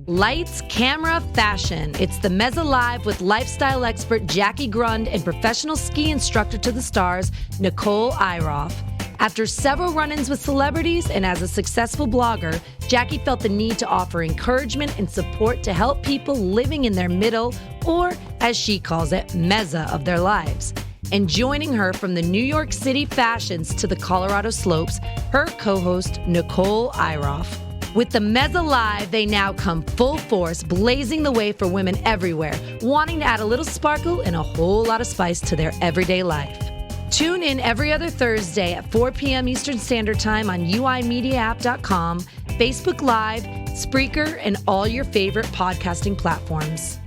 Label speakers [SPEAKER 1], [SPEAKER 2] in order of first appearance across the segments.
[SPEAKER 1] Lights, camera, fashion. It's the Mezza Live with lifestyle expert Jackie Grund and professional ski instructor to the stars, Nicole Roffe. After several run-ins with celebrities and as a successful blogger, Jackie felt the need to offer encouragement and support to help people living in their middle, or as she calls it, mezza of their lives. And joining her from the New York City fashions to the Colorado slopes, her co-host, Nicole Roffe. With the Mezza Live, they now come full force, blazing the way for women everywhere, wanting to add a little sparkle and a whole lot of spice to their everyday life. Tune in every other Thursday at 4 p.m. Eastern Standard Time on uimediaapp.com, Facebook Live, Spreaker, and all your favorite podcasting platforms.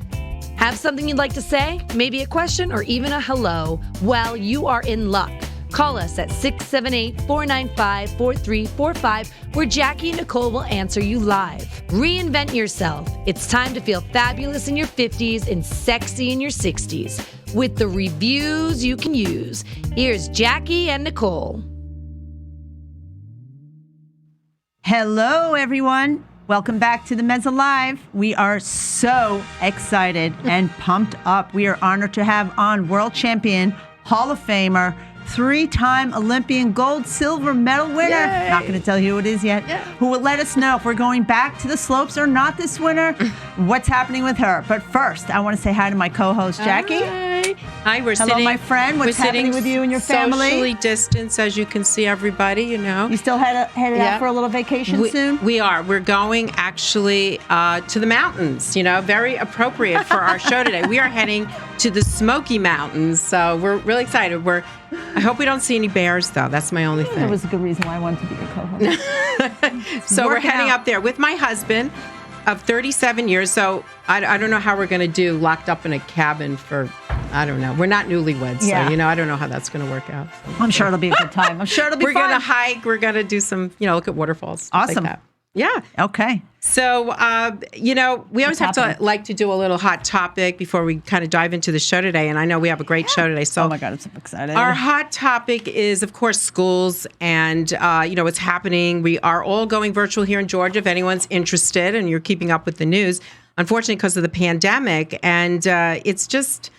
[SPEAKER 1] Have something you'd like to say? Maybe a question or even a hello? Well, you are in luck. Call us at 678-495-4345, where Jackie and Nicole will answer you live. Reinvent yourself. It's time to feel fabulous in your 50s and sexy in your 60s. With the reviews you can use, here's Jackie and Nicole.
[SPEAKER 2] Hello, everyone. Welcome back to the Mezza Live. We are so excited and pumped up. We are honored to have on world champion, Hall of Famer, three-time Olympian gold, silver medal winner.
[SPEAKER 3] Yay.
[SPEAKER 2] Not going to tell you who it is yet.
[SPEAKER 3] Yeah.
[SPEAKER 2] Who will let us know if we're going back to the slopes or not this winter, what's happening with her. But first, I want to say hi to my co-host, Jackie.
[SPEAKER 3] Hi, we're
[SPEAKER 2] Hello,
[SPEAKER 3] sitting.
[SPEAKER 2] my friend. What's happening with you and your family?
[SPEAKER 3] Socially distanced, as you can see, everybody, you know.
[SPEAKER 2] You still headed
[SPEAKER 3] Yeah.
[SPEAKER 2] out for a little vacation soon?
[SPEAKER 3] We are. We're going actually to the mountains, you know, very appropriate for our show today. We are heading to the Smoky Mountains, so we're really excited. I hope we don't see any bears, though. That's my only thing.
[SPEAKER 2] That was a good reason why I wanted to be your co-host.
[SPEAKER 3] So we're heading up there with my husband of 37 years. So I don't know how we're going to do locked up in a cabin for, I don't know. We're not newlyweds, so, you know, I don't know how that's going to work out. So.
[SPEAKER 2] I'm sure it'll be a good time. I'm sure it'll be
[SPEAKER 3] We're
[SPEAKER 2] fun.
[SPEAKER 3] going to hike. We're going to do some, you know, look at waterfalls. Stuff
[SPEAKER 2] Awesome.
[SPEAKER 3] Like that. Yeah.
[SPEAKER 2] Okay.
[SPEAKER 3] So, you know, we always have to like to do a little hot topic before we kind of dive into the show today. And I know we have a great show today. So,
[SPEAKER 2] oh my God, I'm so excited.
[SPEAKER 3] Our hot topic is, of course, schools and, you know, what's happening. We are all going virtual here in Georgia if anyone's interested and you're keeping up with the news, unfortunately, because of the pandemic. And it's just,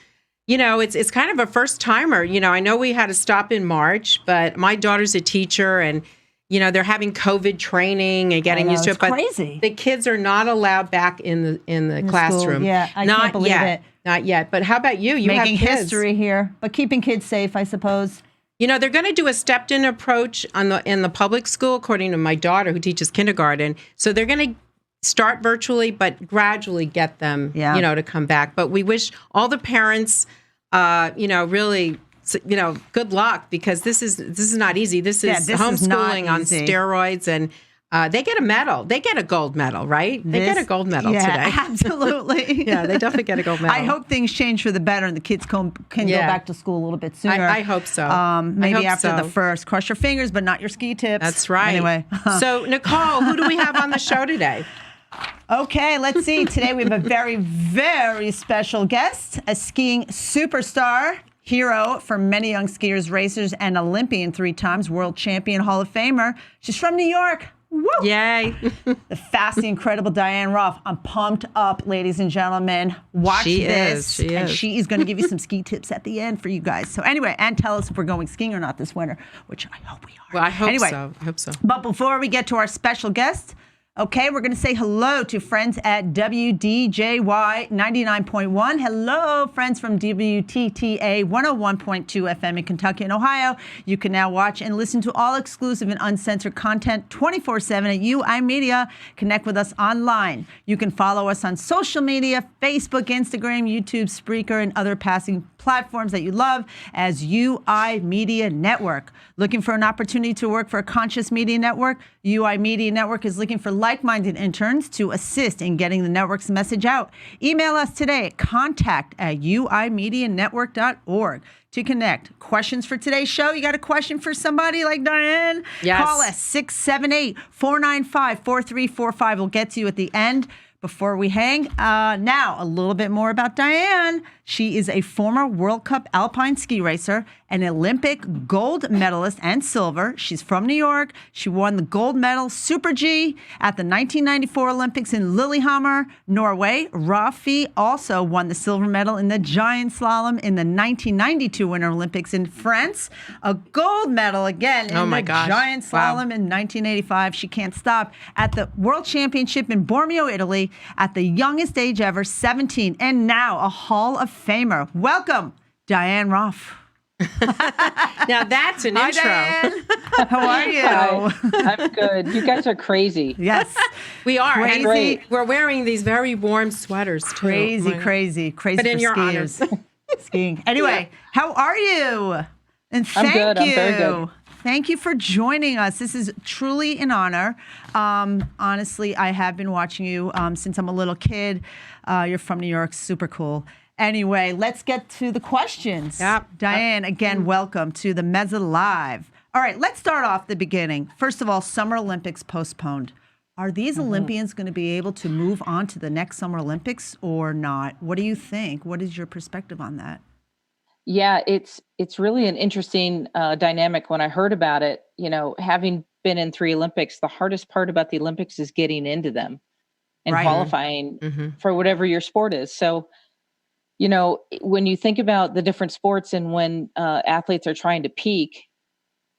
[SPEAKER 3] you know, it's kind of a first timer. You know, I know we had to stop in March, but my daughter's a teacher and, you know, they're having COVID training and getting used to it. But
[SPEAKER 2] crazy.
[SPEAKER 3] The kids are not allowed back in the classroom.
[SPEAKER 2] School. Yeah, I
[SPEAKER 3] not
[SPEAKER 2] can't believe
[SPEAKER 3] yet.
[SPEAKER 2] it.
[SPEAKER 3] Not yet. But how about you? You
[SPEAKER 2] Making
[SPEAKER 3] have kids.
[SPEAKER 2] history here, but keeping kids safe, I suppose.
[SPEAKER 3] You know, they're going to do a stepped-in approach in the public school, according to my daughter who teaches kindergarten. So they're going to start virtually, but gradually get them, you know, to come back. But we wish all the parents, you know, really, you know, good luck, because this is not easy. This is homeschooling on steroids, and they get a medal. They get a gold medal, right? They get a gold medal today.
[SPEAKER 2] Absolutely.
[SPEAKER 3] Yeah, they definitely get a gold medal.
[SPEAKER 2] I hope things change for the better and the kids can go back to school a little bit sooner.
[SPEAKER 3] I hope so.
[SPEAKER 2] Maybe after the first. Cross your fingers, but not your ski tips.
[SPEAKER 3] That's right.
[SPEAKER 2] Anyway.
[SPEAKER 3] So, Nicole, who do we have on the show today?
[SPEAKER 2] Okay, let's see. Today we have a very, very special guest, a skiing superstar, hero for many young skiers, racers, and Olympian 3 times, world champion, Hall of Famer. She's from New York. Woo!
[SPEAKER 3] Yay.
[SPEAKER 2] The fast, the incredible Diann Roffe. I'm pumped up, ladies and gentlemen. Watch this.
[SPEAKER 3] She
[SPEAKER 2] and
[SPEAKER 3] is.
[SPEAKER 2] she is going to give you some ski tips at the end for you guys. So anyway, and tell us if we're going skiing or not this winter, which I hope we are.
[SPEAKER 3] Well, I hope so.
[SPEAKER 2] But before we get to our special guest, okay, we're going to say hello to friends at WDJY 99.1. Hello, friends from WTTA 101.2 FM in Kentucky and Ohio. You can now watch and listen to all exclusive and uncensored content 24/7 at UI Media. Connect with us online. You can follow us on social media, Facebook, Instagram, YouTube, Spreaker, and other passing platforms that you love as UI Media Network. Looking for an opportunity to work for a conscious media network? UI Media Network is looking for like-minded interns to assist in getting the network's message out. Email us today at contact@uimedianetwork.org to connect. Questions for today's show? You got a question for somebody like Diann?
[SPEAKER 3] Yes.
[SPEAKER 2] Call us 678-495-4345. We'll get to you at the end. Before we hang, now a little bit more about Diann. She is a former World Cup alpine ski racer an Olympic gold medalist and silver. She's from New York. She won the gold medal Super G at the 1994 Olympics in Lillehammer, Norway. Roffe also won the silver medal in the giant slalom in the 1992 Winter Olympics in France. A gold medal again in the giant slalom in 1985. She can't stop at the World Championship in Bormio, Italy at the youngest age ever, 17, and now a Hall of Famer. Welcome, Diann Roffe.
[SPEAKER 3] Now that's an
[SPEAKER 2] Hi,
[SPEAKER 3] intro.
[SPEAKER 2] Diann. How are you?
[SPEAKER 4] Hi. I'm good. You guys are crazy.
[SPEAKER 2] Yes.
[SPEAKER 3] We are.
[SPEAKER 2] Crazy.
[SPEAKER 3] And we're wearing these very warm sweaters too.
[SPEAKER 2] Crazy
[SPEAKER 3] But in
[SPEAKER 2] for
[SPEAKER 3] your
[SPEAKER 2] skiers.
[SPEAKER 3] honor.
[SPEAKER 2] Skiing. Anyway, how are you? And thank
[SPEAKER 4] I'm good.
[SPEAKER 2] you.
[SPEAKER 4] I'm very good.
[SPEAKER 2] Thank you for joining us. This is truly an honor. Honestly, I have been watching you since I'm a little kid. You're from New York. Super cool. Anyway, let's get to the questions.
[SPEAKER 3] Yep.
[SPEAKER 2] Diann, again, welcome to the Meza Live. All right, let's start off the beginning. First of all, Summer Olympics postponed. Are these Olympians going to be able to move on to the next Summer Olympics or not? What do you think? What is your perspective on that?
[SPEAKER 4] Yeah, it's really an interesting dynamic. When I heard about it, having been in 3 Olympics, the hardest part about the Olympics is getting into them and qualifying for whatever your sport is. So, when you think about the different sports and when athletes are trying to peak,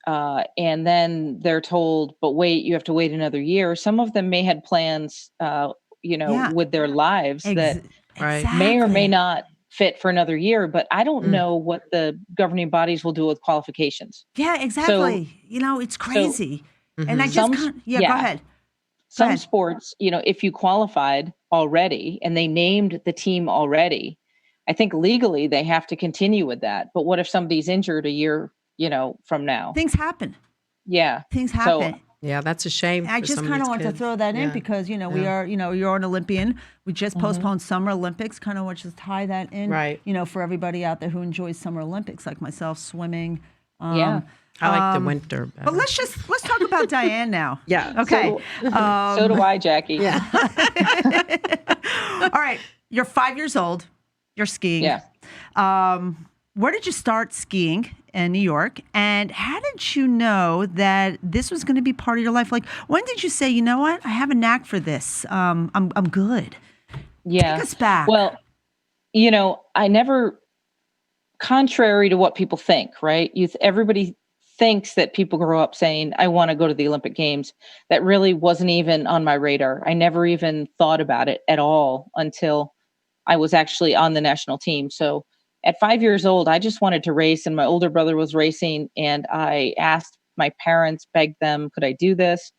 [SPEAKER 4] and then they're told, but wait, you have to wait another year. Some of them may had plans, with their lives that may or may not fit for another year, but I don't know what the governing bodies will do with qualifications.
[SPEAKER 2] Yeah, exactly.
[SPEAKER 4] So,
[SPEAKER 2] it's crazy. And I just go ahead.
[SPEAKER 4] Some sports, if you qualified already and they named the team already, I think legally they have to continue with that. But what if somebody's injured a year, from now?
[SPEAKER 2] Things happen.
[SPEAKER 4] Yeah.
[SPEAKER 2] Things happen.
[SPEAKER 4] So,
[SPEAKER 3] Yeah, that's a shame.
[SPEAKER 2] I just kind of want to throw that in because, we are, you're an Olympian. We just postponed Summer Olympics, kind of want to tie that in, for everybody out there who enjoys Summer Olympics like myself, swimming.
[SPEAKER 3] I like the winter better.
[SPEAKER 2] But let's talk about Diann now.
[SPEAKER 3] Yeah.
[SPEAKER 2] Okay.
[SPEAKER 4] So do I, Jackie.
[SPEAKER 3] Yeah.
[SPEAKER 2] All right. You're 5 years old. You're skiing.
[SPEAKER 4] Yeah.
[SPEAKER 2] Where did you start skiing in New York? And how did you know that this was going to be part of your life? Like, when did you say, you know what? I have a knack for this. I'm good.
[SPEAKER 4] Yeah.
[SPEAKER 2] Take us back.
[SPEAKER 4] Well, I never, contrary to what people think, right? Everybody thinks that people grow up saying, I want to go to the Olympic Games. That really wasn't even on my radar. I never even thought about it at all until I was actually on the national team. So at 5 years old, I just wanted to race, and my older brother was racing, and I asked my parents, begged them, could I do this?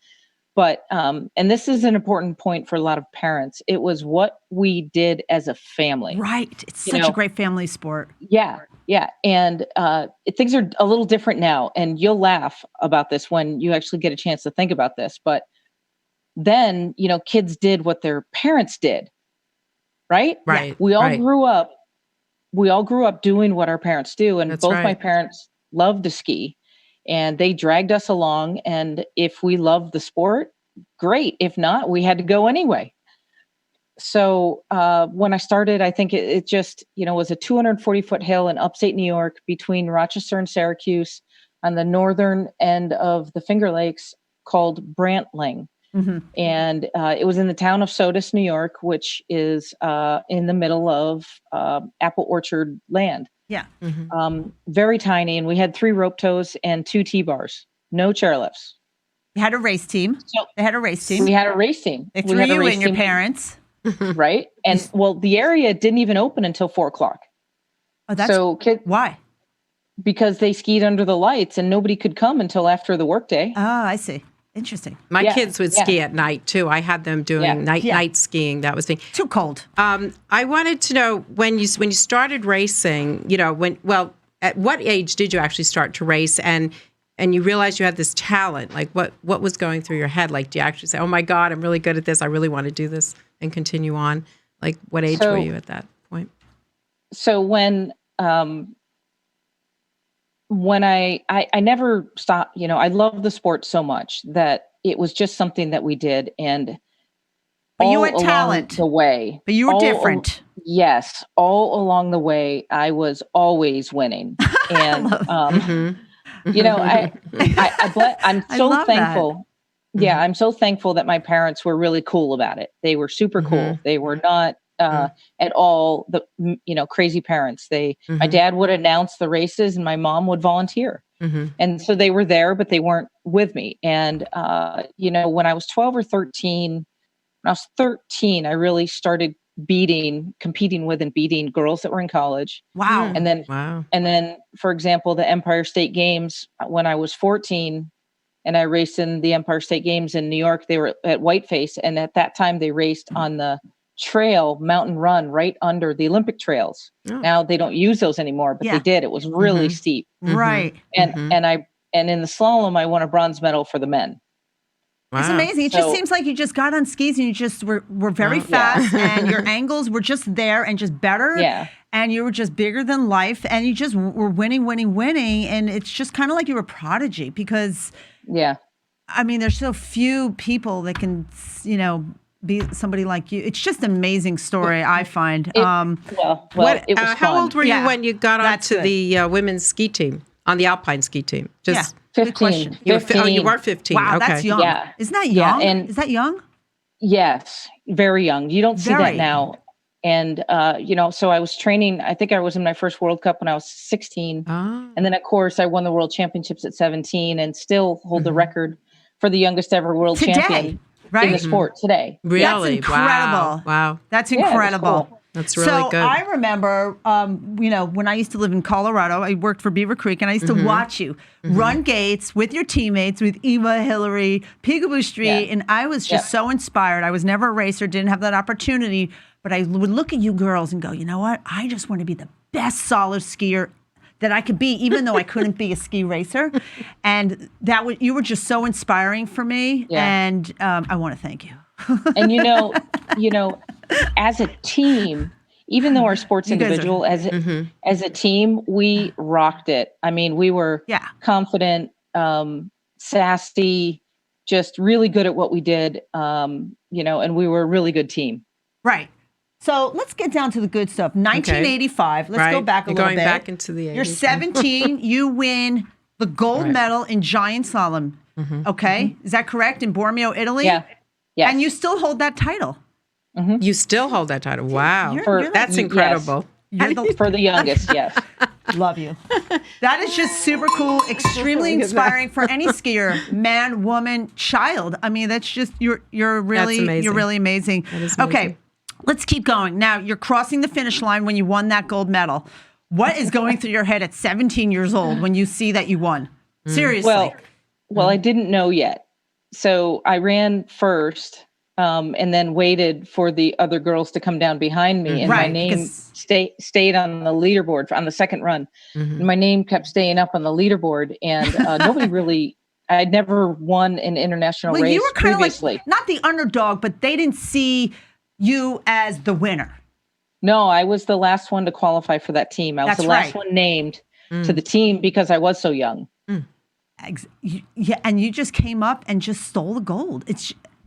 [SPEAKER 4] But, and this is an important point for a lot of parents, it was what we did as a family.
[SPEAKER 2] Right. It's such a great family sport.
[SPEAKER 4] Yeah. Yeah. And things are a little different now, and you'll laugh about this when you actually get a chance to think about this. But then, kids did what their parents did. Right?
[SPEAKER 3] Right.
[SPEAKER 4] We all grew up. We all grew up doing what our parents do. And both my parents loved to ski, and they dragged us along. And if we loved the sport, great. If not, we had to go anyway. So when I started, I think it just, was a 240-foot hill in upstate New York between Rochester and Syracuse on the northern end of the Finger Lakes called Brantling. And it was in the town of Sodus, New York, which is in the middle of apple orchard land.
[SPEAKER 2] Yeah.
[SPEAKER 4] Very tiny. And we had 3 rope tows and 2 T-bars, no chairlifts.
[SPEAKER 2] You had a race team. We had a race team.
[SPEAKER 4] They threw
[SPEAKER 2] you and your parents.
[SPEAKER 4] Right. And the area didn't even open until 4:00.
[SPEAKER 2] Oh, that's why?
[SPEAKER 4] Because they skied under the lights and nobody could come until after the workday.
[SPEAKER 2] Oh, I see. Interesting.
[SPEAKER 3] My kids would ski at night too. I had them doing night skiing. That was the
[SPEAKER 2] too cold.
[SPEAKER 3] I wanted to know when you started racing. At what age did you actually start to race, and you realized you had this talent? Like what was going through your head? Like, do you actually say, "Oh my God, I'm really good at this. I really want to do this and continue on"? Like, what age were you at that point?
[SPEAKER 4] So when I never stopped, I love the sport so much that it was just something that we did. And
[SPEAKER 2] but you had talent
[SPEAKER 4] the way,
[SPEAKER 2] but you were different.
[SPEAKER 4] Yes. All along the way, I was always winning. And, I'm so thankful. Yeah, I'm so thankful that my parents were really cool about it. They were super cool. They were not at all the crazy parents. My dad would announce the races and my mom would volunteer. And so they were there, but they weren't with me. And when I was 12 or 13, when I was 13, I really started competing with and beating girls that were in college.
[SPEAKER 2] Wow.
[SPEAKER 4] And then, for example, the Empire State Games, when I was 14 and I raced in the Empire State Games in New York, they were at Whiteface. And at that time they raced on the trail mountain run right under the Olympic trails. Now they don't use those anymore, but they did. It was really steep.
[SPEAKER 2] Right.
[SPEAKER 4] And in the slalom, I won a bronze medal for the men.
[SPEAKER 2] Wow. It's amazing. It just seems like you just got on skis and you just were very fast and your angles were just there and just better.
[SPEAKER 4] Yeah.
[SPEAKER 2] And you were just bigger than life and you just were winning. And it's just kind of like you were a prodigy because, I mean, there's so few people that can, be somebody like you. It's just an amazing story, I find.
[SPEAKER 4] It was
[SPEAKER 3] how old were you when you got onto the women's ski team, on the alpine ski team?
[SPEAKER 4] 15.
[SPEAKER 3] You were 15.
[SPEAKER 2] Wow,
[SPEAKER 3] okay.
[SPEAKER 2] that's young.
[SPEAKER 4] Yeah.
[SPEAKER 2] Isn't that young?
[SPEAKER 4] And
[SPEAKER 2] is that young?
[SPEAKER 4] Yes, very young. You don't see that now. And, so I was training, I think I was in my first World Cup when I was 16. And then, of course, I won the World Championships at 17 and still hold the record for the youngest ever world champion in the sport today.
[SPEAKER 3] Really?
[SPEAKER 2] That's incredible.
[SPEAKER 3] Wow.
[SPEAKER 2] That's incredible.
[SPEAKER 4] Cool.
[SPEAKER 3] That's really good.
[SPEAKER 2] I remember, when I used to live in Colorado, I worked for Beaver Creek, and I used to watch you run gates with your teammates, with Eva, Hillary, Peekaboo Street, and I was just so inspired. I was never a racer, didn't have that opportunity, but I would look at you girls and go, you know what? I just want to be the best solid skier that I could be, even though I couldn't be a ski racer. And you were just so inspiring for me, and I want to thank you.
[SPEAKER 4] And as a team, even though our sport's individual, as a team, we rocked it. I mean, we were confident, sassy, just really good at what we did, and we were a really good team.
[SPEAKER 2] Right. So let's get down to the good stuff. 1985. Let's go back a little bit.
[SPEAKER 3] Going back into the 80s.
[SPEAKER 2] You're 17. You win the gold medal in giant slalom. Okay. Is that correct? In Bormio, Italy?
[SPEAKER 4] Yeah. Yes.
[SPEAKER 2] And you still hold that title.
[SPEAKER 3] You still hold that title. Wow. That's incredible.
[SPEAKER 4] Yes. For the youngest, yes.
[SPEAKER 2] Love you. That is just super cool, extremely inspiring for any skier, man, woman, child. I mean, that's just you're really amazing.
[SPEAKER 3] That is amazing.
[SPEAKER 2] Okay, let's keep going. Now you're crossing the finish line when you won that gold medal. What is going through your head at 17 years old when you see that you won? Seriously.
[SPEAKER 4] Well, I didn't know yet, so I ran first. And then waited for the other girls to come down behind me, and my name stayed on the leaderboard on the second run. And my name kept staying up on the leaderboard, and nobody really. I'd never won an international race
[SPEAKER 2] you were kind of
[SPEAKER 4] previously.
[SPEAKER 2] like not the underdog, but they didn't see you as the winner.
[SPEAKER 4] No, I was the last one to qualify for that team. I was the last one named to the team because I was so young.
[SPEAKER 2] Yeah, and you just came up and just stole the gold.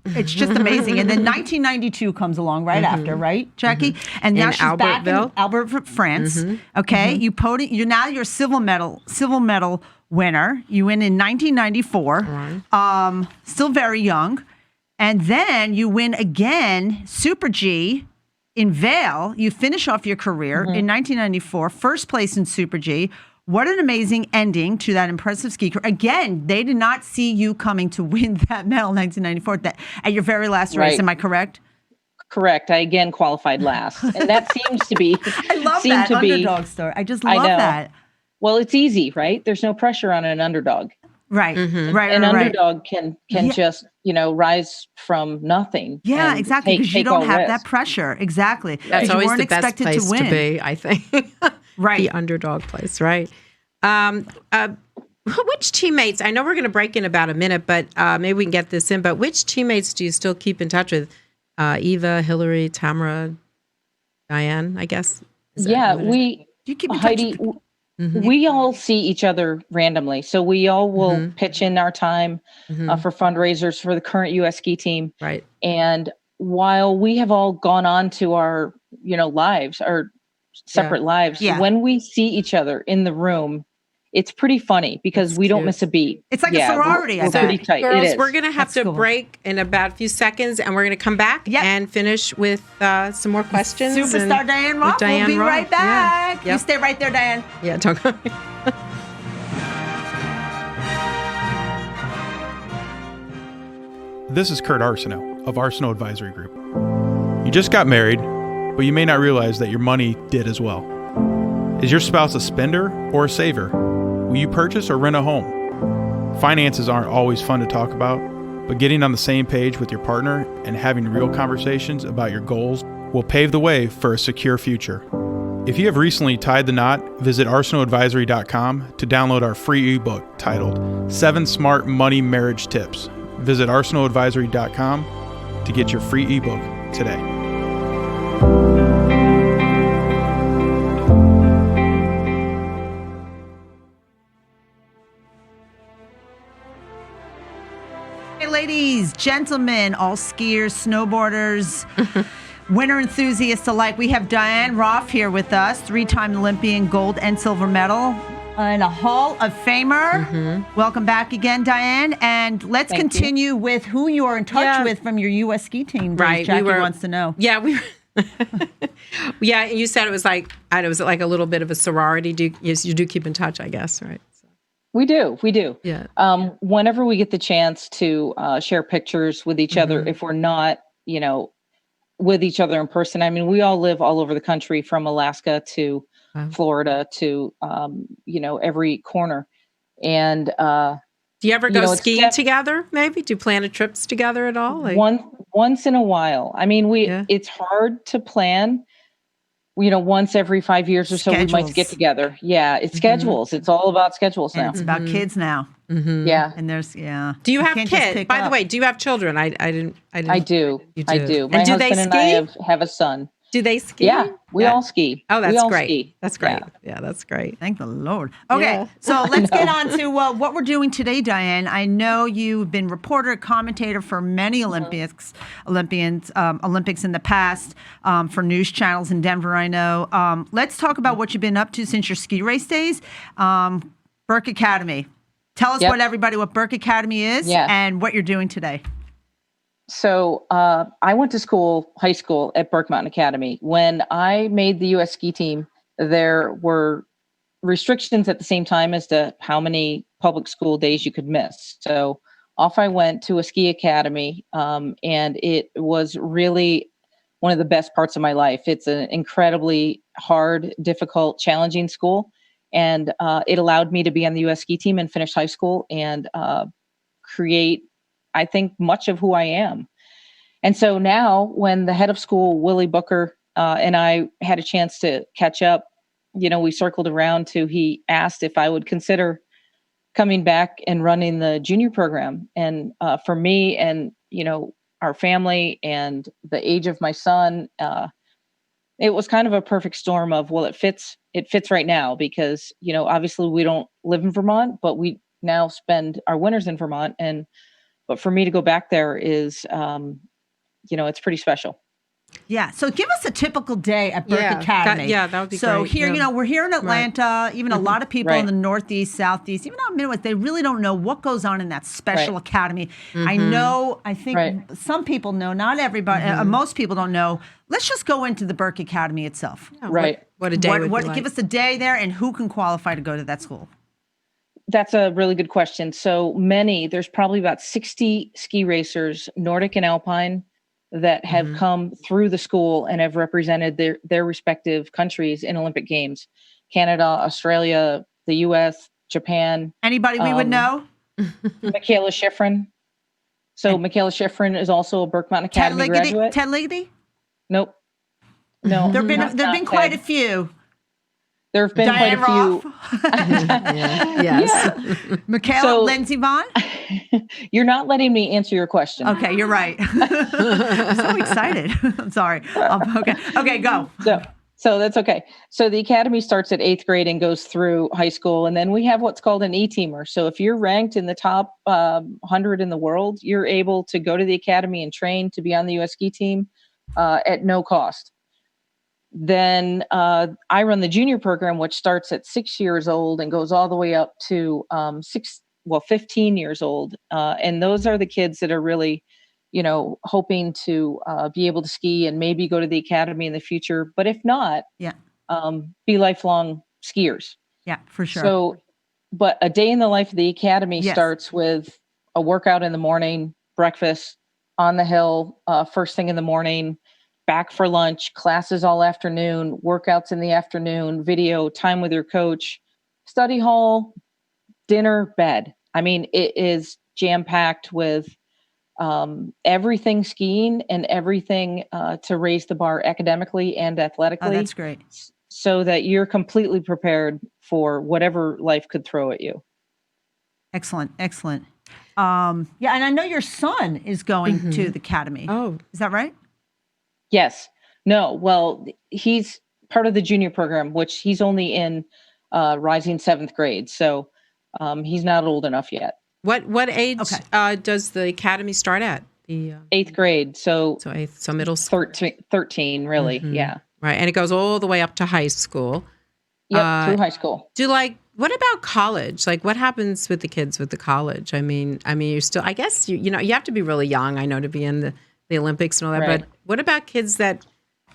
[SPEAKER 2] It's just amazing. And then 1992 comes along right after, right, Jackie? And now she's back in Albertville, France. Okay, you're a silver medal winner. You win in 1994. Still very young, and then you win again Super G in Vail. You finish off your career in 1994, first place in Super G. What an amazing ending to that impressive ski career. Again, they did not see you coming to win that medal in 1994 at your very last race. Am I correct?
[SPEAKER 4] Correct. I again qualified last. And that seems to be...
[SPEAKER 2] I love that underdog story. I just love that.
[SPEAKER 4] Well, it's easy, right? There's no pressure on an underdog.
[SPEAKER 2] Right.
[SPEAKER 4] An underdog can just, rise from nothing.
[SPEAKER 2] Yeah, exactly. Because you don't have that pressure. Exactly.
[SPEAKER 3] That's always
[SPEAKER 2] you weren't
[SPEAKER 3] the best
[SPEAKER 2] expected
[SPEAKER 3] place
[SPEAKER 2] to win.
[SPEAKER 3] To be, I think.
[SPEAKER 2] Right.
[SPEAKER 3] The underdog place, right. Which teammates, I know we're going to break in about a minute, but maybe we can get this in, but which teammates do you still keep in touch with? Eva, Hillary, Tamara, Diann, I guess?
[SPEAKER 4] We
[SPEAKER 2] you keep in
[SPEAKER 4] Heidi,
[SPEAKER 2] touch
[SPEAKER 4] we all see each other randomly. So we all will pitch in our time for fundraisers for the current U.S. ski team.
[SPEAKER 3] Right.
[SPEAKER 4] And while we have all gone on to our, lives, our separate lives, when we see each other in the room, it's pretty funny because we don't miss a beat.
[SPEAKER 2] It's like a sorority.
[SPEAKER 4] We're pretty tight.
[SPEAKER 3] Girls,
[SPEAKER 4] it is.
[SPEAKER 3] we're going to have to break in about a few seconds, and we're going to come back and finish with some more questions.
[SPEAKER 2] Superstar Diann Roffe. We'll be right back.
[SPEAKER 3] Yeah.
[SPEAKER 2] You stay right there, Diann.
[SPEAKER 3] Yeah, don't go.
[SPEAKER 5] This is Kurt Arsenault of Arsenault Advisory Group. You just got married, but you may not realize that your money did as well. Is your spouse a spender or a saver? Will you purchase or rent a home? Finances aren't always fun to talk about, but getting on the same page with your partner and having real conversations about your goals will pave the way for a secure future. If you have recently tied the knot, visit arsenaultadvisory.com to download our free ebook titled 7 Smart Money Marriage Tips. Visit arsenaultadvisory.com to get your free ebook today.
[SPEAKER 2] Hey, ladies, gentlemen, all skiers, snowboarders, winter enthusiasts alike. We have Diann Roffe here with us, 3-time Olympian, gold and silver medal, and a Hall of Famer. Mm-hmm. Welcome back again, Diann. And let's continue with who you are in touch with from your U.S. ski team.
[SPEAKER 3] Right.
[SPEAKER 2] Jackie wants to know.
[SPEAKER 3] Yeah, we were. Yeah, you said it was like a little bit of a sorority. You do keep in touch, I guess, right? So.
[SPEAKER 4] We do.
[SPEAKER 3] Yeah.
[SPEAKER 4] Whenever we get the chance to share pictures with each other, if we're not, with each other in person. I mean, we all live all over the country, from Alaska to Florida to, every corner. And
[SPEAKER 3] do you ever go skiing together? Maybe do you plan trips together at all?
[SPEAKER 4] Once in a while. I mean, it's hard to plan. Once every 5 years or so, we might get together. Yeah, it's schedules. It's all about schedules now.
[SPEAKER 2] And it's about kids now.
[SPEAKER 4] Mm-hmm. Yeah,
[SPEAKER 2] and there's
[SPEAKER 3] Do you have kids? By the way, do you have children? I didn't.
[SPEAKER 4] I do.
[SPEAKER 3] You do.
[SPEAKER 4] I do.
[SPEAKER 3] My husband
[SPEAKER 4] and I have a son.
[SPEAKER 3] Do they ski?
[SPEAKER 4] Yeah, we all ski.
[SPEAKER 3] Oh, that's great.
[SPEAKER 4] Ski.
[SPEAKER 3] That's great. Yeah, that's great.
[SPEAKER 2] Thank the Lord. Okay, so let's get on to what we're doing today, Diann. I know you've been reporter, commentator for many Olympics in the past, for news channels in Denver, I know. Let's talk about what you've been up to since your ski race days. Burke Academy. Tell us what Burke Academy is and what you're doing today.
[SPEAKER 4] So I went to high school at Burke Mountain Academy. When I made the U.S. ski team, there were restrictions at the same time as to how many public school days you could miss. So off I went to a ski academy, and it was really one of the best parts of my life. It's an incredibly hard, difficult, challenging school. And it allowed me to be on the U.S. ski team and finish high school and create, I think, much of who I am. And so now when the head of school, Willie Booker, and I had a chance to catch up, we circled around he asked if I would consider coming back and running the junior program. And for me and, our family and the age of my son, it was kind of a perfect storm of, it fits right now because, obviously we don't live in Vermont, but we now spend our winters in Vermont. But for me to go back there is, it's pretty special.
[SPEAKER 2] Yeah. So give us a typical day at Burke Academy.
[SPEAKER 3] That would be great.
[SPEAKER 2] So here, we're here in Atlanta, even a lot of people in the Northeast, Southeast, even out Midwest, they really don't know what goes on in that special academy. I think some people know, not everybody, most people don't know. Let's just go into the Burke Academy itself.
[SPEAKER 4] Yeah,
[SPEAKER 3] What a day would be like.
[SPEAKER 2] Give us a day there and who can qualify to go to that school?
[SPEAKER 4] That's a really good question. So there's probably about 60 ski racers, Nordic and Alpine, that have come through the school and have represented their respective countries in Olympic Games. Canada, Australia, the U.S., Japan.
[SPEAKER 2] Anybody we would know?
[SPEAKER 4] Michaela Schifrin. So Michaela Schifrin is also a Burke Mountain Academy graduate.
[SPEAKER 2] Ted Liggety?
[SPEAKER 4] Nope. No.
[SPEAKER 2] There've been quite a few.
[SPEAKER 4] There have been
[SPEAKER 2] Diann
[SPEAKER 4] quite a few.
[SPEAKER 3] Yes.
[SPEAKER 2] Michaela, Lindsey Vaughn?
[SPEAKER 4] You're not letting me answer your question.
[SPEAKER 2] Okay, you're right. I'm so excited. I'm sorry. Okay, go.
[SPEAKER 4] So that's okay. So the academy starts at 8th grade and goes through high school. And then we have what's called an E-teamer. So if you're ranked in the top 100 in the world, you're able to go to the academy and train to be on the U.S. ski team at no cost. Then I run the junior program, which starts at 6 years old and goes all the way up to 15 years old. And those are the kids that are really, hoping to be able to ski and maybe go to the academy in the future. But if not, be lifelong skiers.
[SPEAKER 2] Yeah, for sure.
[SPEAKER 4] So, but a day in the life of the academy starts with a workout in the morning, breakfast on the hill, first thing in the morning, back for lunch, classes all afternoon, workouts in the afternoon, video, time with your coach, study hall, dinner, bed. I mean, it is jam-packed with everything skiing and everything to raise the bar academically and athletically.
[SPEAKER 2] Oh, that's great.
[SPEAKER 4] So that you're completely prepared for whatever life could throw at you.
[SPEAKER 2] Excellent. Excellent. And I know your son is going to the academy.
[SPEAKER 3] Oh,
[SPEAKER 2] is that right?
[SPEAKER 4] Yes. No. Well, he's part of the junior program, which he's only in rising 7th grade. So he's not old enough yet.
[SPEAKER 3] What age does the academy start at? The
[SPEAKER 4] 8th grade. So
[SPEAKER 3] 8th, so middle school.
[SPEAKER 4] 13 really. Yeah.
[SPEAKER 3] Right. And it goes all the way up to high school.
[SPEAKER 4] Yep, through high school.
[SPEAKER 3] What about college? Like, what happens with the kids with the college? I mean, you're still, I guess, you have to be really young, I know, to be in the Olympics and all that.
[SPEAKER 4] Right.
[SPEAKER 3] But what about kids that,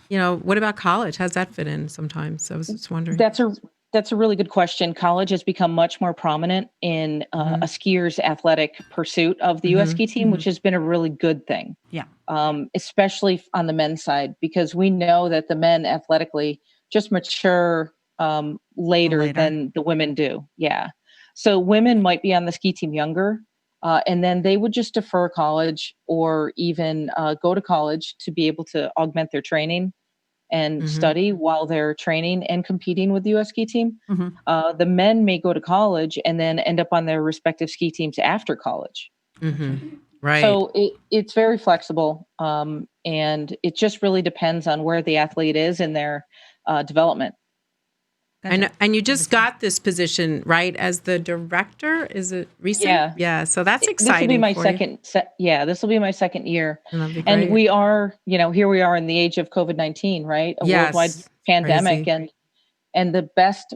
[SPEAKER 3] what about college? How's that fit in sometimes? I was just wondering.
[SPEAKER 4] That's a really good question. College has become much more prominent in a skier's athletic pursuit of the U.S. ski team, which has been a really good thing.
[SPEAKER 2] Yeah.
[SPEAKER 4] Especially on the men's side, because we know that the men athletically just mature later than the women do. Yeah. So women might be on the ski team younger, and then they would just defer college or even go to college to be able to augment their training and study while they're training and competing with the U.S. ski team. The men may go to college and then end up on their respective ski teams after college.
[SPEAKER 3] Right.
[SPEAKER 4] So it's very flexible, and it just really depends on where the athlete is in their development.
[SPEAKER 3] And you just got this position, right, as the director? Is it recent?
[SPEAKER 4] Yeah.
[SPEAKER 3] Yeah. So that's exciting.
[SPEAKER 4] This will be my this will be my second year.
[SPEAKER 3] And
[SPEAKER 4] we are, here we are in the age of COVID-19, right? A worldwide pandemic.
[SPEAKER 3] Crazy.
[SPEAKER 4] And the best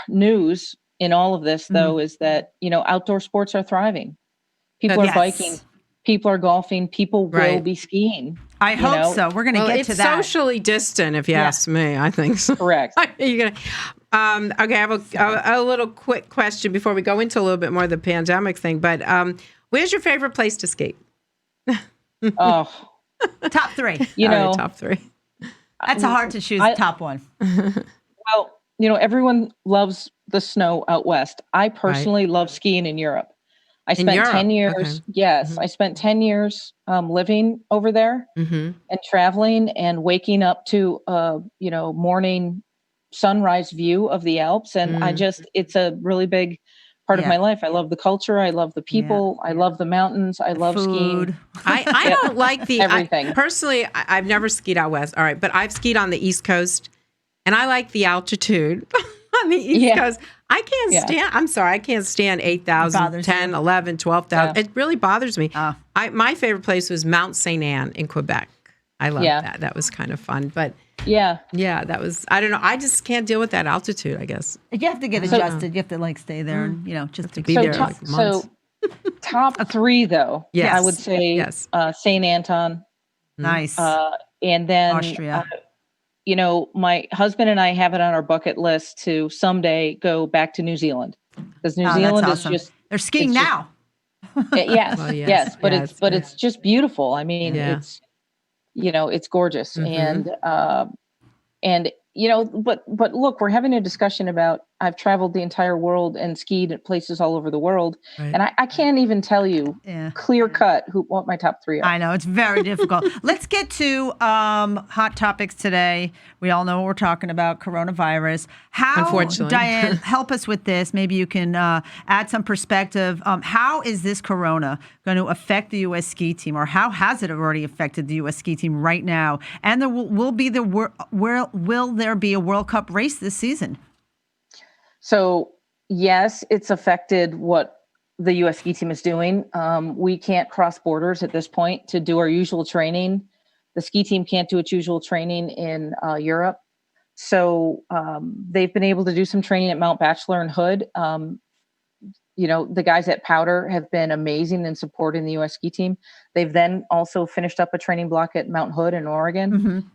[SPEAKER 4] news in all of this, though, is that, outdoor sports are thriving. People are biking. People are golfing. People will be skiing.
[SPEAKER 2] I hope so. We're going to get to that.
[SPEAKER 3] It's socially distant, if you ask me, I think so.
[SPEAKER 4] Correct.
[SPEAKER 3] You're gonna, okay, I have a little quick question before we go into a little bit more of the pandemic thing. But where's your favorite place to skate?
[SPEAKER 2] Top 3.
[SPEAKER 3] Top 3.
[SPEAKER 2] That's hard to choose top one.
[SPEAKER 4] Well, everyone loves the snow out west. I personally love skiing in Europe. I spent 10 years. Okay. Yes. I spent 10 years living over there and traveling and waking up to, morning sunrise view of the Alps. And it's a really big part of my life. I love the culture. I love the people. I love the mountains. I love skiing.
[SPEAKER 3] I don't like
[SPEAKER 4] everything.
[SPEAKER 3] Personally, I've never skied out west. All right. But I've skied on the East Coast and I like the altitude on the East Coast. I can't stand, I'm sorry, I can't stand 8,000, 10, 11, 12,000. It really bothers me. My favorite place was Mount St. Anne in Quebec. I love that. That was kind of fun. But that was, I don't know. I just can't deal with that altitude, I guess.
[SPEAKER 2] You have to get adjusted. You have to stay there and, just to
[SPEAKER 3] be there like months.
[SPEAKER 4] So top 3 though, I would say St. Anton.
[SPEAKER 2] Nice.
[SPEAKER 4] And then
[SPEAKER 2] Austria.
[SPEAKER 4] My husband and I have it on our bucket list to someday go back to New Zealand, because New Zealand is just,
[SPEAKER 2] they're skiing now.
[SPEAKER 4] Yes. But it's just beautiful. I mean, it's, it's gorgeous. And but look, we're having a discussion about, I've traveled the entire world and skied at places all over the world. Right. And I can't even tell you clear cut what my top 3 are.
[SPEAKER 2] I know, it's very difficult. Let's get to hot topics today. We all know what we're talking about, coronavirus.
[SPEAKER 3] Unfortunately.
[SPEAKER 2] Diann, help us with this. Maybe you can add some perspective. How is this corona going to affect the U.S. ski team, or how has it already affected the U.S. ski team right now? And there will there be a World Cup race this season?
[SPEAKER 4] So yes, it's affected what the U.S. ski team is doing. We can't cross borders at this point to do our usual training. The ski team can't do its usual training in Europe. So they've been able to do some training at Mount Bachelor and Hood. The guys at Powder have been amazing in supporting the U.S. ski team. They've then also finished up a training block at Mount Hood in Oregon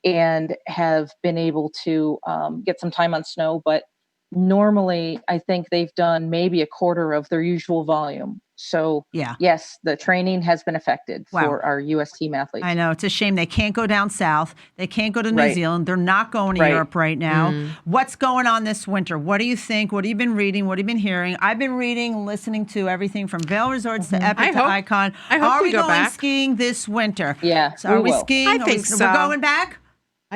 [SPEAKER 4] and have been able to get some time on snow. But normally, I think they've done maybe a quarter of their usual volume. So, yes, the training has been affected for our U.S. team athletes.
[SPEAKER 2] I know. It's a shame. They can't go down south. They can't go to New Zealand. They're not going to Europe right now. What's going on this winter? What do you think? What have you been reading? What have you been hearing? I've been reading, listening to everything from Vail Resorts to Epic to Icon. Are we going skiing this winter?
[SPEAKER 4] Yeah.
[SPEAKER 2] So are we skiing?
[SPEAKER 3] I think so.
[SPEAKER 2] We're going back?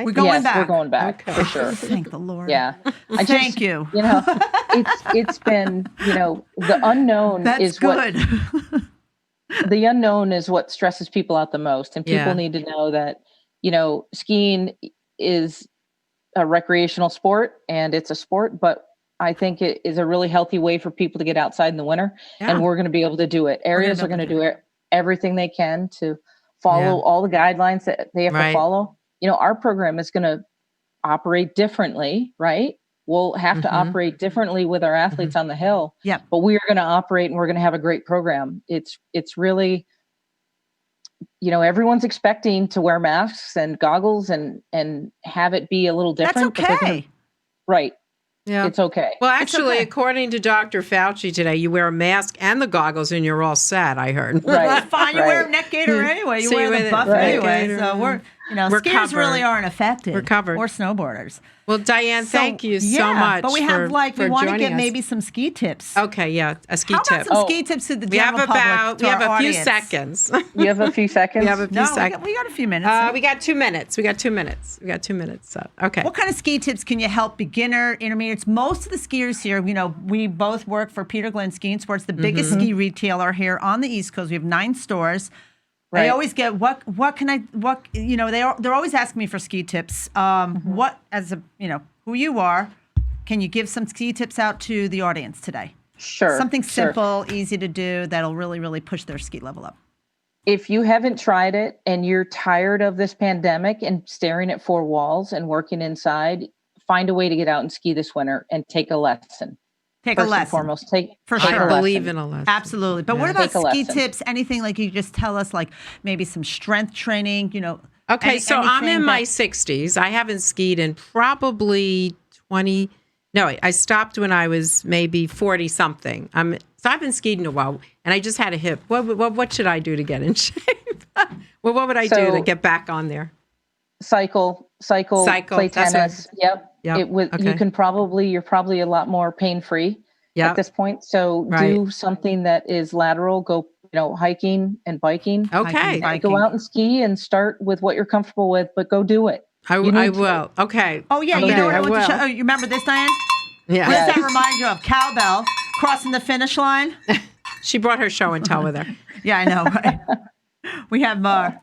[SPEAKER 2] We're going back.
[SPEAKER 4] We're going back for sure.
[SPEAKER 2] Thank the Lord.
[SPEAKER 4] Yeah.
[SPEAKER 2] Thank you.
[SPEAKER 4] It's been, the unknown is
[SPEAKER 2] good.
[SPEAKER 4] The unknown is what stresses people out the most. And people need to know that, skiing is a recreational sport and it's a sport, but I think it is a really healthy way for people to get outside in the winter. And we're going to be able to do it. Areas are going to do everything they can to follow all the guidelines that they have to follow. Our program is going to operate differently, right? We'll have to operate differently with our athletes on the hill.
[SPEAKER 2] Yeah.
[SPEAKER 4] But we are going to operate and we're going to have a great program. It's really, everyone's expecting to wear masks and goggles and have it be a little different.
[SPEAKER 2] That's okay.
[SPEAKER 4] Right.
[SPEAKER 3] Yeah.
[SPEAKER 4] It's okay.
[SPEAKER 3] Well, actually, according to Dr. Fauci today, you wear a mask and the goggles and you're all set, I heard.
[SPEAKER 2] Right. Fine. You wear a neck gaiter anyway. You wear the buff anyway. So we're skiers
[SPEAKER 3] covered.
[SPEAKER 2] really aren't affected.
[SPEAKER 3] We're covered.
[SPEAKER 2] Or snowboarders.
[SPEAKER 3] Well, Diann, thank you so much.
[SPEAKER 2] But we have we want to get
[SPEAKER 3] us.
[SPEAKER 2] maybe some ski tips.
[SPEAKER 3] Okay, a ski
[SPEAKER 2] How
[SPEAKER 3] tip.
[SPEAKER 2] about some ski tips to the general public?
[SPEAKER 3] We have a few
[SPEAKER 2] audience?
[SPEAKER 3] seconds.
[SPEAKER 4] You have a few seconds?
[SPEAKER 3] We have a few seconds.
[SPEAKER 2] We got a few minutes.
[SPEAKER 3] We got 2 minutes. We got 2 minutes. So, okay.
[SPEAKER 2] What kind of ski tips can you help beginner, intermediates? Most of the skiers here, we both work for Peter Glenn Skiing Sports, the biggest ski retailer here on the East Coast. We have 9 stores. Right. They always get they're always asking me for ski tips. What who you are, can you give some ski tips out to the audience today?
[SPEAKER 4] Sure.
[SPEAKER 2] Something simple, easy to do that'll really, really push their ski level up.
[SPEAKER 4] If you haven't tried it and you're tired of this pandemic and staring at 4 walls and working inside, find a way to get out and ski this winter and take a lesson.
[SPEAKER 2] Take a lesson.
[SPEAKER 4] And foremost,
[SPEAKER 2] for sure.
[SPEAKER 3] I believe in a lesson.
[SPEAKER 2] Absolutely. But what about ski tips? Anything like you just tell us, like maybe some strength training,
[SPEAKER 3] Okay, so I'm in my 60s. I haven't skied in probably 20. No, I stopped when I was maybe 40 something. So I've been skiing a while, and I just had a hip. What should I do to get in shape? What would I do to get back on there?
[SPEAKER 4] Cycle, play tennis. Yep. You can you're probably a lot more pain-free at this point. So do something that is lateral, go, hiking and biking.
[SPEAKER 3] Okay.
[SPEAKER 4] Go out and ski and start with what you're comfortable with, but go do it.
[SPEAKER 3] I will. Okay.
[SPEAKER 2] Oh yeah. You know what I want to show? Oh, you remember this, Diann?
[SPEAKER 3] Yeah.
[SPEAKER 2] What does that remind you of? Cowbell crossing the finish line.
[SPEAKER 3] She brought her show and tell with her.
[SPEAKER 2] Yeah, I know. Right? We have our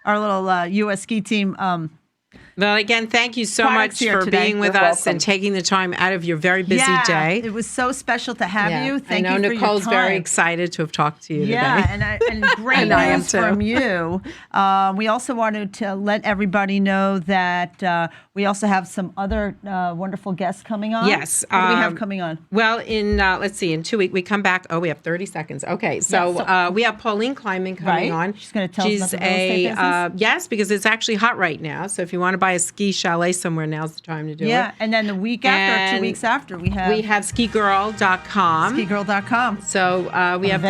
[SPEAKER 2] little U.S. ski team.
[SPEAKER 3] Well, again, thank you so much for being with us and taking the time out of your very busy day.
[SPEAKER 2] It was so special to have you. Thank you for
[SPEAKER 3] Nicole's
[SPEAKER 2] your time.
[SPEAKER 3] Nicole's very excited to have talked to you today.
[SPEAKER 2] Yeah, and great news from you. We also wanted to let everybody know that we also have some other wonderful guests coming on.
[SPEAKER 3] Yes.
[SPEAKER 2] What do we have coming on?
[SPEAKER 3] Well, let's see, in 2 weeks, we come back. Oh, we have 30 seconds. Okay, so we have Pauline Kleiman coming on.
[SPEAKER 2] She's going to tell us about the real estate business.
[SPEAKER 3] Yes, because it's actually hot right now. So if you want to buy a ski chalet somewhere, now's the time to do it.
[SPEAKER 2] Yeah, and then the week after, or 2 weeks after, we have
[SPEAKER 3] skigirl.com.
[SPEAKER 2] Skigirl.com.
[SPEAKER 3] So we have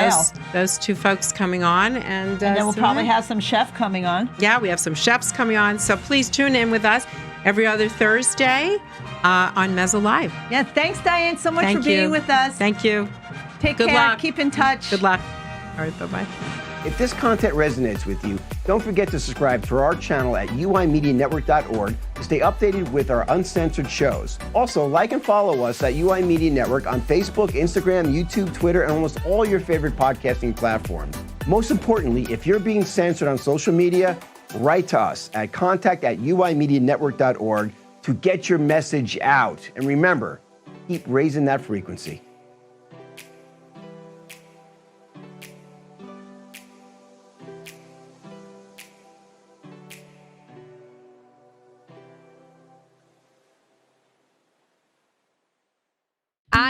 [SPEAKER 3] those 2 folks coming on. And
[SPEAKER 2] then we'll probably have some chef coming on.
[SPEAKER 3] Yeah, we have some chefs coming on. So please tune in with us every other Thursday on Mezzo Live.
[SPEAKER 2] Yeah, thanks, Diann, so much for being with us.
[SPEAKER 3] Thank you.
[SPEAKER 2] Take care.
[SPEAKER 3] Luck.
[SPEAKER 2] Keep in touch.
[SPEAKER 3] Good luck. All right, bye-bye.
[SPEAKER 6] If this content resonates with you, don't forget to subscribe to our channel at uimedianetwork.org to stay updated with our uncensored shows. Also, like and follow us at UI Media Network on Facebook, Instagram, YouTube, Twitter, and almost all your favorite podcasting platforms. Most importantly, if you're being censored on social media, write to us at contact@uimedianetwork.org to get your message out. And remember, keep raising that frequency.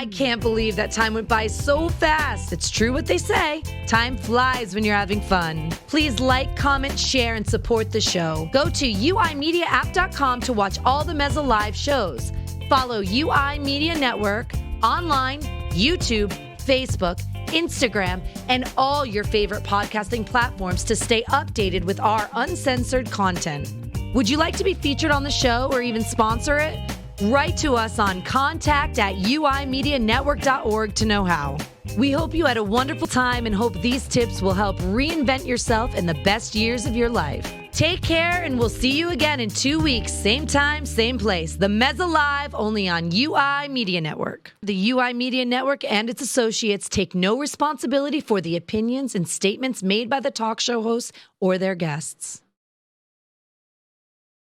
[SPEAKER 1] I can't believe that time went by so fast. It's true what they say. Time flies when you're having fun. Please like, comment, share, and support the show. Go to uimediaapp.com to watch all the Mezza Live shows. Follow UI Media Network online, YouTube, Facebook, Instagram, and all your favorite podcasting platforms to stay updated with our uncensored content. Would you like to be featured on the show or even sponsor it? Write to us on contact@uimedianetwork.org to know how. We hope you had a wonderful time and hope these tips will help reinvent yourself in the best years of your life. Take care, and we'll see you again in 2 weeks, same time, same place. The Mezza Live, only on UI Media Network. The UI Media Network and its associates take no responsibility for the opinions and statements made by the talk show hosts or their guests.